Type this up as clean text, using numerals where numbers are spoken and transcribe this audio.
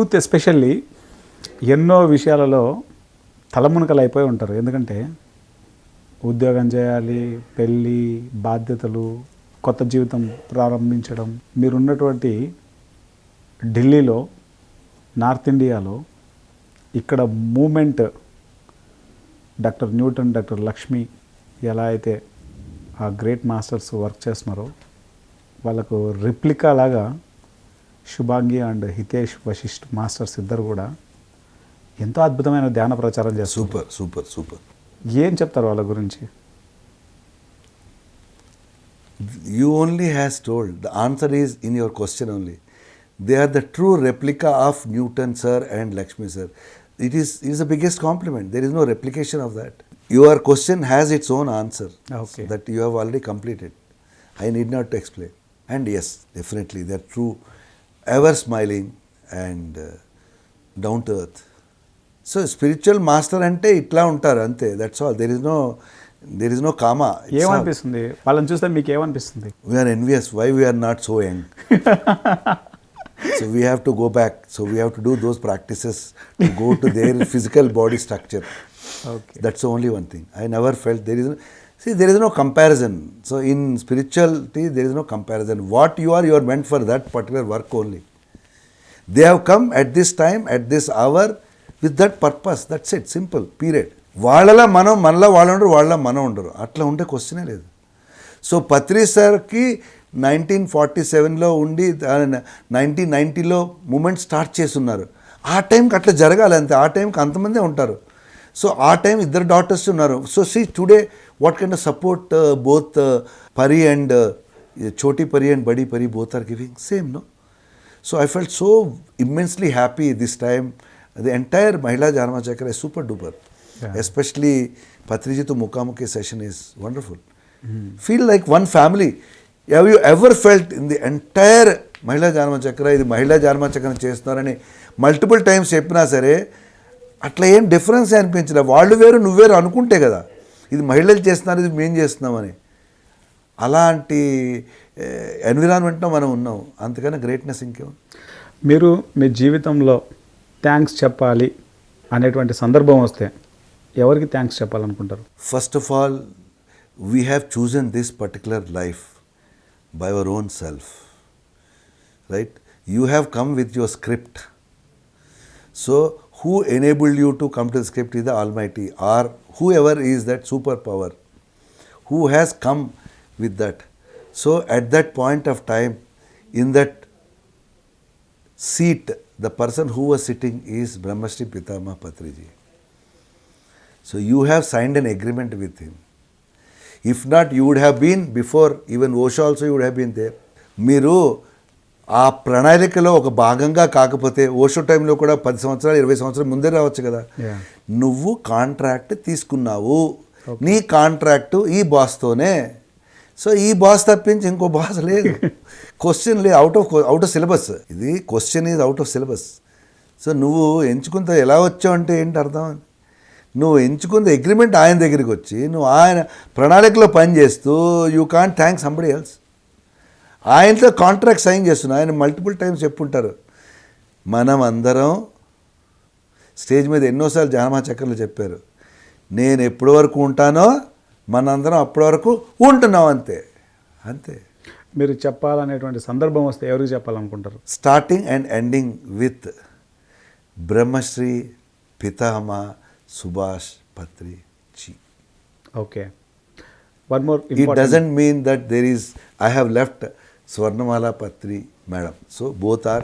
Youth especially ఎన్నో విషయాలలో తలమునకలు అయిపోయి ఉంటారు. ఎందుకంటే ఉద్యోగం చేయాలి, పెళ్ళి, బాధ్యతలు, కొత్త జీవితం ప్రారంభించడం. మీరున్నటువంటి ఢిల్లీలో, నార్త్ ఇండియాలో ఇక్కడ moment doctor Newton, doctor Lakshmi ఎలా అయితే ఆ గ్రేట్ మాస్టర్స్ వర్క్ చేస్తున్నారో వాళ్ళకు రిప్లికా లాగా శుభాంగి అండ్ హితేష్ వశిష్ఠ్ మాస్టర్స్ ఇద్దరు కూడా ఎంతో అద్భుతమైన ధ్యాన ప్రచారం చేస్తారు. Super super super. ఏం చెప్తారు వాళ్ళ గురించి? You only has told. The answer is in your question only. They are the true replica of Newton sir and Lakshmi sir. It is the biggest compliment. There is no replication of that. Your question has its own answer. Okay. That you have already completed. I need not to explain. And yes, definitely they are true, ever smiling and down to earth. So spiritual master ante itla untaru ante. That's all. There is no karma. ఏమనిపిస్తుంది వాళ్ళని చూస్తే మీకు ఏమనిపిస్తుంది? We are envious. Why we are not so young? So we have to go back. So we have to do those practices to go to their physical body structure. Okay. That's the only one thing. I never felt there is no comparison. So in spirituality there is no comparison. What you are meant for that particular work only. They have come at this time, at this hour with that purpose. That's it. Simple. Period. వాళ్ళలా మనం, మనలా వాళ్ళు ఉండరు, వాళ్ళ మనం ఉండరు. అట్లా ఉండే క్వశ్చనే లేదు. సో పత్రి సార్కి 1947లో ఉండి 1990లో మూమెంట్ స్టార్ట్ చేస్తున్నారు. ఆ టైంకి అట్లా జరగాలి అంతే. ఆ టైంకి అంతమందే ఉంటారు. సో ఆ టైం ఇద్దరు డాటర్స్ ఉన్నారు. So see today what kind of support both Pari and Choti Pari and Badi Pari both are giving same, no? So I felt so immensely happy this time. The entire Mahila Janama చక్ర is super duper. Especially Patriji to Mukhamuki session is wonderful. Feel like one family. Have you ever felt in the entire Mahila Janama Chakra, ఇది మహిళా జానమా చక్రం చేస్తున్నారని multiple times చెప్పినా సరే అట్లా ఏం difference అనిపించలేదు. వాళ్ళు వేరు నువ్వు వేరు అనుకుంటే కదా ఇది మహిళలు చేస్తున్నారు, ఇది మేము చేస్తున్నామని. అలాంటి ఎన్విరాన్మెంట్లో మనం ఉన్నాం. అంతకన్నా గ్రేట్నెస్ ఇంకేం? మీరు మీ జీవితంలో థ్యాంక్స్ చెప్పాలి అనేటువంటి సందర్భం వస్తే ఎవరికి థ్యాంక్స్ చెప్పాలనుకుంటారు? First of all we have chosen this particular life by our own self, right? You have come with your script. So who enabled you to come to the script is the Almighty, or whoever is that super power who has come with that. So at that point of time, in that seat, the person who was sitting is Brahmashri Pitama Patriji. So you have signed an agreement with him. If not, you would have been before, even Osho also you would have been there. Miru ఆ ప్రణాళికలో ఒక భాగంగా కాకపోతే ఓషో టైంలో కూడా 10 సంవత్సరాలు 20 సంవత్సరాలు ముందే రావచ్చు కదా. నువ్వు కాంట్రాక్ట్ తీసుకున్నావు, నీ కాంట్రాక్టు ఈ బాస్తోనే. సో ఈ బాస్ తప్పించి ఇంకో బాస్ లేదు. క్వశ్చన్ లేదు, అవుట్ ఆఫ్ సిలబస్. ఇది question is out of syllabus. So నువ్వు ఎంచుకుంటే ఎలా వచ్చావు అంటే ఏంటి అర్థం? నువ్వు ఎంచుకున్న అగ్రిమెంట్ ఆయన దగ్గరికి వచ్చి నువ్వు ఆయన ప్రణాళికలో పనిచేస్తూ you can't thank somebody else. ఆయనతో కాంట్రాక్ట్ సైన్ చేస్తున్నా. ఆయన మల్టిపుల్ టైమ్స్ చెప్పుంటారు. మనం అందరం స్టేజ్ మీద ఎన్నోసార్లు జానమా చక్రలు చెప్పారు, నేను ఎప్పటి వరకు ఉంటానో మనందరం అప్పటి వరకు ఉంటున్నాం, అంతే అంతే. మీరు చెప్పాలనేటువంటి సందర్భం వస్తే ఎవరికి చెప్పాలనుకుంటారు? Starting and ending with Brahmashri Pitama Subhash Patriji. Okay. One more. It doesn't mean that there is, I have left Swarnamala Patri madam. So both are